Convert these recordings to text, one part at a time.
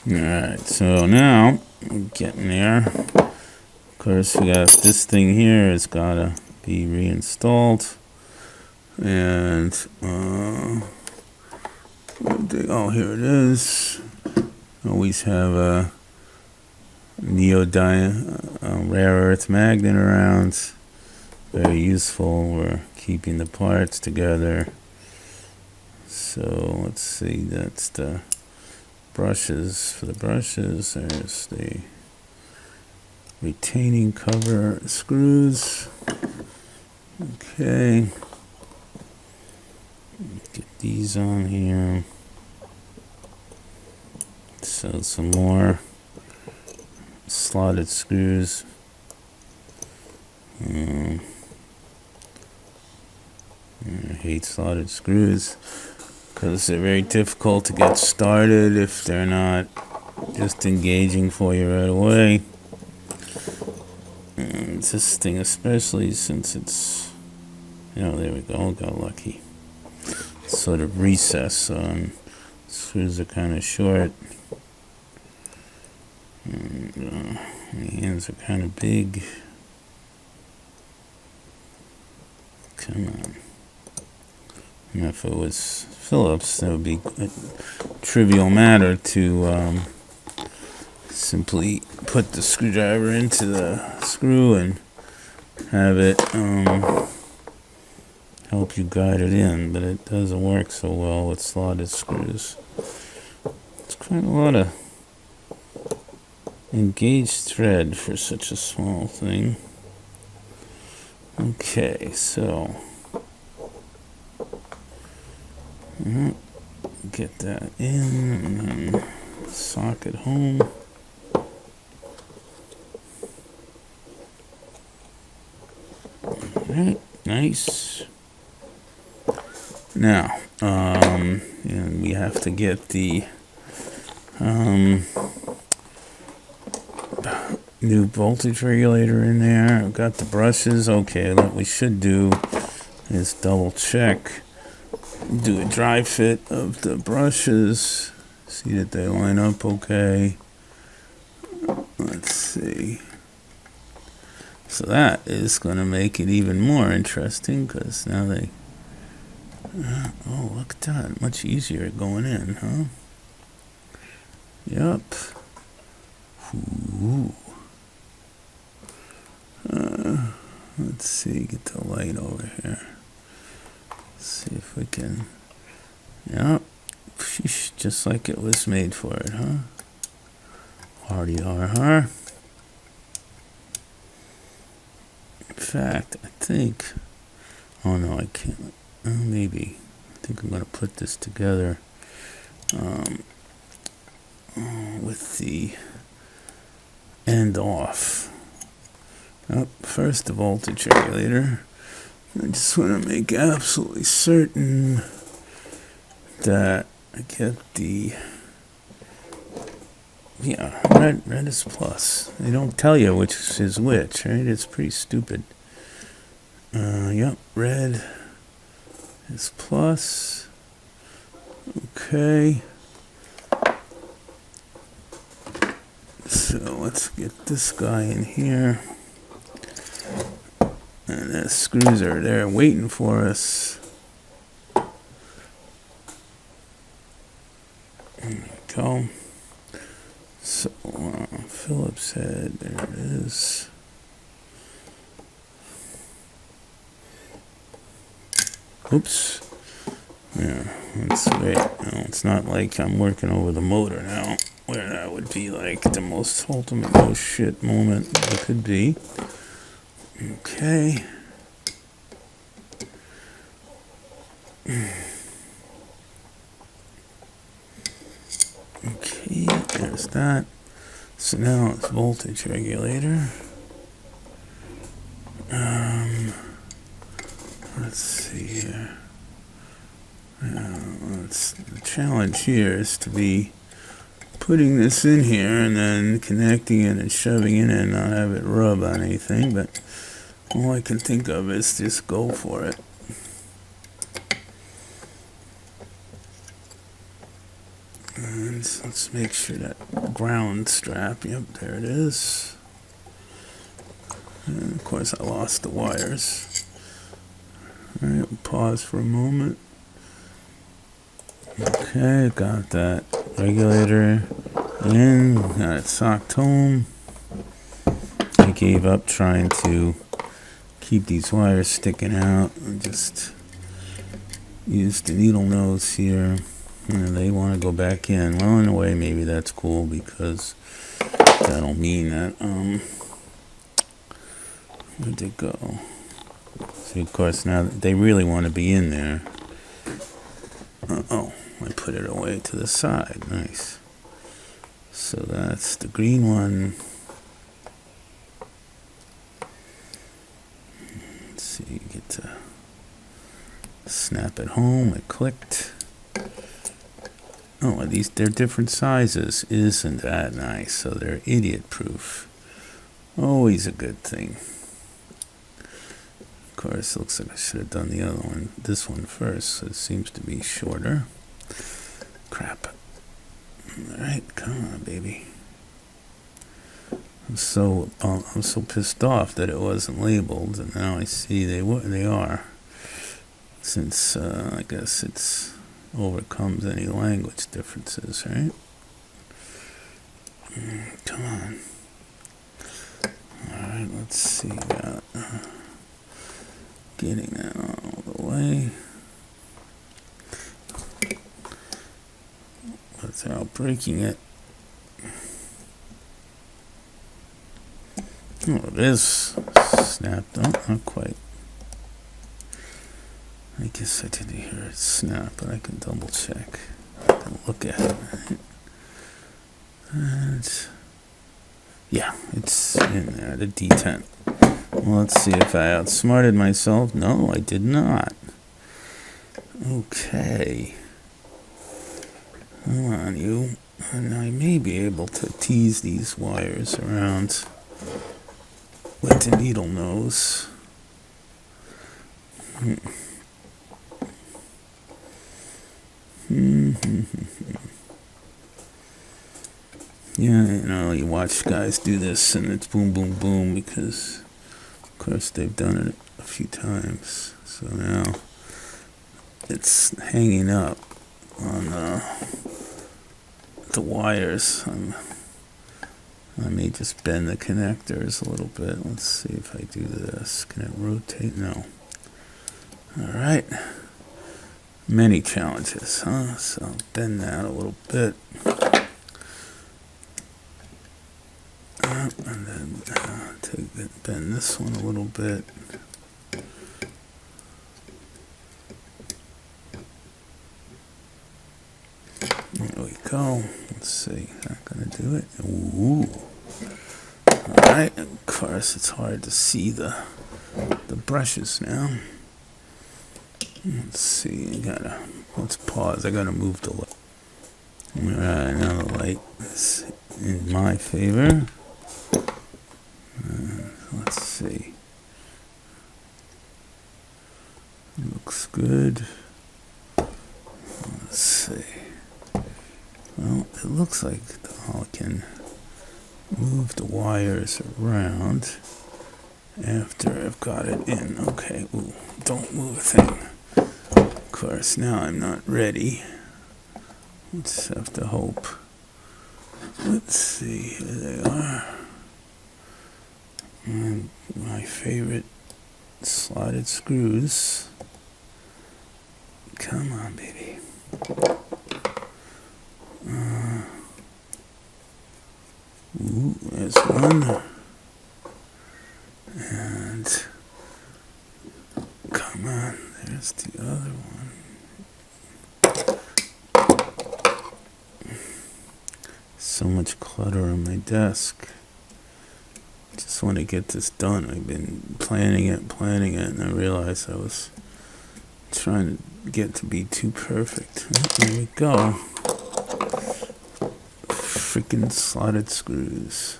Alright, so now we're getting there. Of course, we got this thing here. It's gotta be reinstalled. And, oh, here it is. Always have a neodymium rare earth magnet around. Very useful for keeping the parts together. So let's see, that's the brushes. For the brushes, there's the retaining cover screws. Okay, get these on here. So some more slotted screws. I hate slotted screws because they're very difficult to get started if they're not just engaging for you right away. And this thing especially, since it's, there we go, got lucky. It's sort of recess on screws are kind of short. And the hands are kind of big. Come on. And if it was Phillips, that would be a trivial matter to simply put the screwdriver into the screw and have it help you guide it in, but it doesn't work so well with slotted screws. It's quite a lot of engaged thread for such a small thing. Okay, so get that in and then socket home. Alright, nice. Now, and we have to get the new voltage regulator in there. I've got the brushes. Okay, what we should do is double check, do a dry fit of the brushes, see that they line up okay. Let's see. So that is going to make it even more interesting because now they, oh, look at that, much easier going in, huh? Yep. Ooh. Let's see, get the light over here. Let's see if we can, yep, just like it was made for it, huh? Hardy har. In fact, I think, oh no, I can't, maybe, I think I'm going to put this together with the end off. First, the voltage regulator. I just want to make absolutely certain that I get the, red is plus. They don't tell you which is which, right? It's pretty stupid. Yep, red is plus. Okay. So let's get this guy in here. And the screws are there waiting for us. There we go. So, Phillips head, there it is. Oops. Yeah, that's great. No, it's not like I'm working over the motor now, where that would be like the most ultimate oh shit moment it could be. Okay. Okay, there's that. So now it's voltage regulator. Let's see here. The challenge here is to be putting this in here and then connecting it and shoving it in and not have it rub on anything, but all I can think of is just go for it. And let's make sure that ground strap, yep, there it is. And of course I lost the wires. Alright, we'll pause for a moment. Okay, got that regulator in, got it socked home. I gave up trying to keep these wires sticking out and just used the needle nose here. And they want to go back in. Well, in a way, maybe that's cool because that'll mean that, where'd they go? See, of course, now they really want to be in there. Oh, I put it away to the side. Nice. So that's the green one. Let's see, get to snap it home. It clicked. Oh, they're different sizes. Isn't that nice? So they're idiot proof. Always a good thing. Of course, looks like I should have done the other one, this one first. So it seems to be shorter. Crap. Alright, come on, baby. I'm so pissed off that it wasn't labeled, and now I see they are. Since I guess it's overcomes any language differences, right? Come on. Alright, let's see. Getting that all the way. Without breaking it. Oh, it is snapped. Oh, not quite. I guess I didn't hear it snap, but I can double check. I can look at it. And yeah, it's in there, the D10. Well, let's see if I outsmarted myself. No, I did not. Okay. Come on, you. And I may be able to tease these wires around with the needle nose. Yeah, you know, you watch guys do this and it's boom, boom, boom because, of course, they've done it a few times. So now it's hanging up on the wires. I may just bend the connectors a little bit. Let's see if I do this. Can it rotate? No. All right. Many challenges, huh? So I'll bend that a little bit. And then bend this one a little bit. There we go. Let's see. Not gonna do it. Ooh. Alright, of course it's hard to see the brushes now. Let's see, let's pause. I gotta move the light. Alright, now the light is in my favor. Let's see. Looks good. Let's see. Well, it looks like I can move the wires around after I've got it in. Okay, ooh, don't move a thing. Of course, now I'm not ready. Let's have to hope. Let's see, here they are. And my favorite slotted screws. Come on, baby. Ooh, there's one. And come on, there's the other one. So much clutter on my desk. Just want to get this done. I've been planning it, and I realized I was trying to get to be too perfect. There we go. Freaking slotted screws.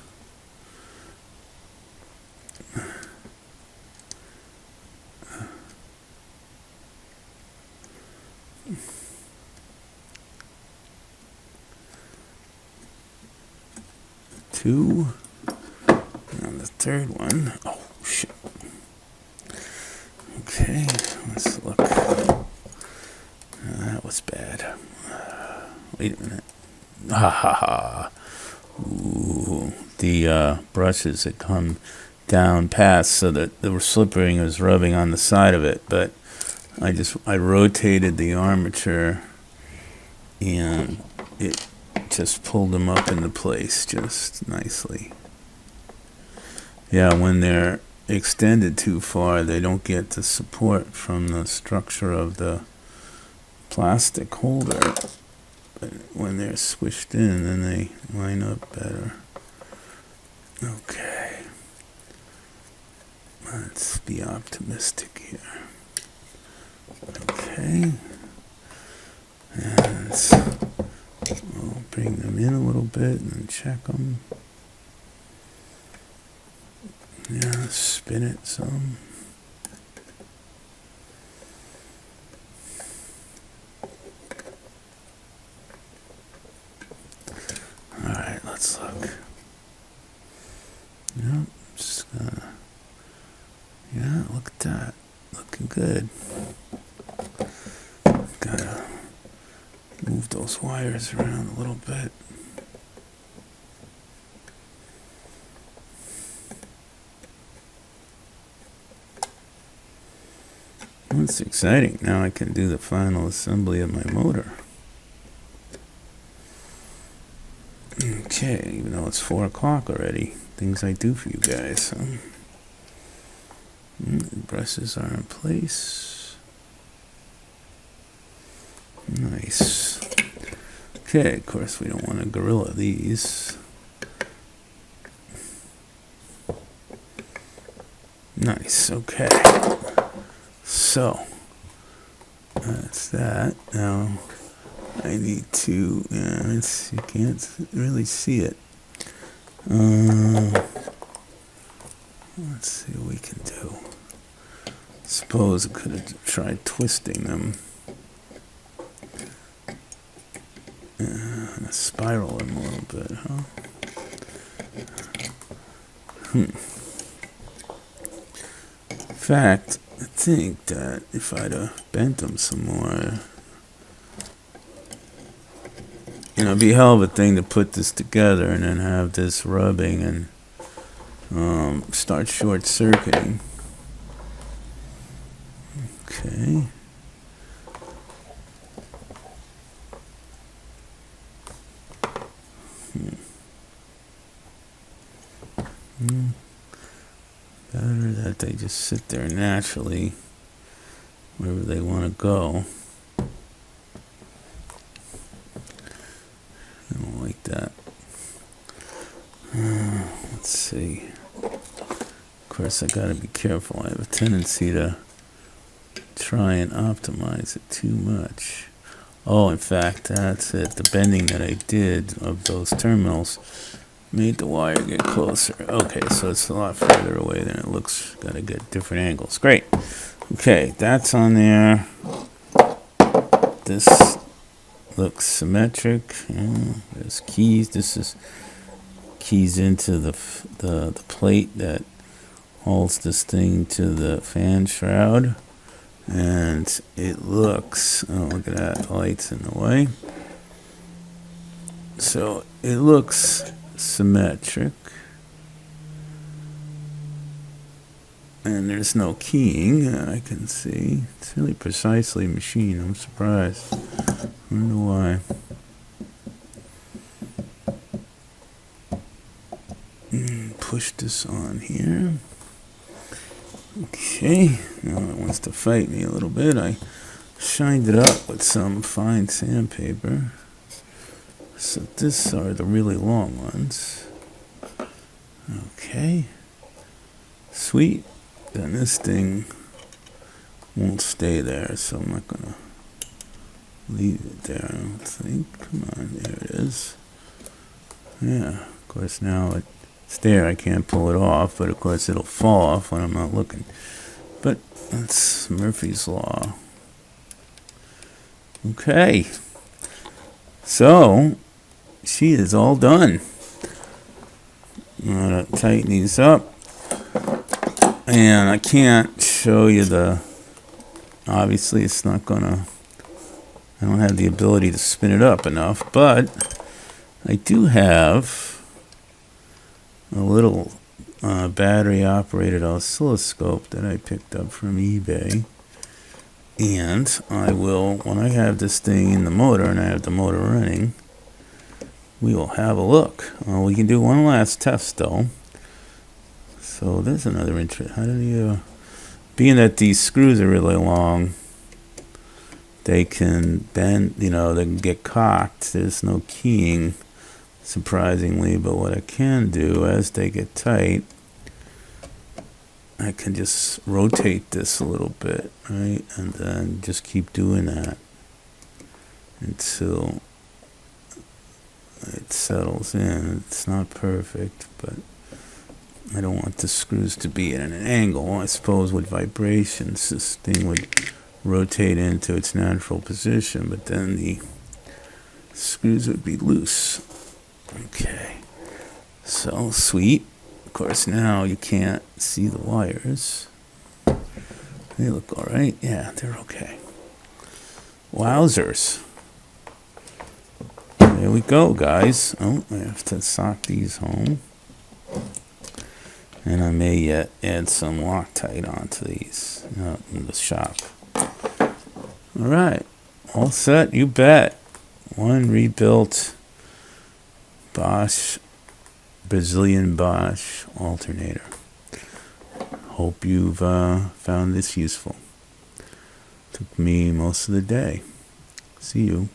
2. And the third one, oh shit. Okay, let's look. That was bad. Wait a minute. Ha ha ha. Ooh, the brushes had come down past so that the slip ring was rubbing on the side of it, but I rotated the armature and it just pulled them up into place just nicely. Yeah, when they're extended too far, they don't get the support from the structure of the plastic holder. But when they're swished in, then they line up better. Okay. Let's be optimistic here. Okay. And we'll bring them in a little bit and check them. Yeah, spin it some. Alright, let's look. Yep, just gonna. Yeah, look at that. Looking good. Gotta move those wires around a little bit. That's exciting. Now I can do the final assembly of my motor. Okay, even though it's 4 o'clock already, things I do for you guys. The brushes are in place. Nice. Okay, of course we don't want to gorilla these. Nice, okay. So, that's that. Now, I need to, you can't really see it. Let's see what we can do. Suppose I could have tried twisting them. And spiral them a little bit, huh? In fact, I think that if I'd have bent them some more, it'd be a hell of a thing to put this together and then have this rubbing and start short-circuiting. Okay. Better that they just sit there naturally wherever they want to go. I don't like that. Let's see. Of course, I gotta be careful. I have a tendency to try and optimize it too much. Oh, in fact, that's it. The bending that I did of those terminals made the wire get closer. Okay, so it's a lot further away than it looks. Gotta get different angles. Great. Okay, that's on there. This looks symmetric. There's keys. This is keys into the plate that holds this thing to the fan shroud. And it looks, oh, look at that, the light's in the way. So it looks symmetric. And there's no keying, I can see. It's really precisely machined, I'm surprised. I wonder why. Push this on here. Okay, now it wants to fight me a little bit. I shined it up with some fine sandpaper. So these are the really long ones. Okay. Sweet. Then this thing won't stay there, so I'm not going to leave it there, I don't think. Come on, there it is. Yeah, of course now it's there. I can't pull it off, but of course it'll fall off when I'm not looking. But that's Murphy's Law. Okay. So, she is all done. I'm gonna tighten these up, and I can't show you obviously it's not gonna, I don't have the ability to spin it up enough, but I do have a little battery operated oscilloscope that I picked up from eBay. And I will, when I have this thing in the motor and I have the motor running, we will have a look. We can do one last test though. So there's another interest. How do you, being that these screws are really long, they can bend, they can get cocked. There's no keying, surprisingly, but what I can do as they get tight, I can just rotate this a little bit, right? And then just keep doing that until it settles in. It's not perfect, but I don't want the screws to be at an angle. I suppose with vibrations, this thing would rotate into its natural position, but then the screws would be loose. Okay, so sweet. Of course, now you can't see the wires. They look all right. Yeah, they're okay. Wowzers. There we go, guys. Oh, I have to sock these home. And I may yet add some Loctite onto these in the shop. All right. All set, you bet. One rebuilt Bosch, Brazilian Bosch alternator. Hope you've found this useful. Took me most of the day. See you.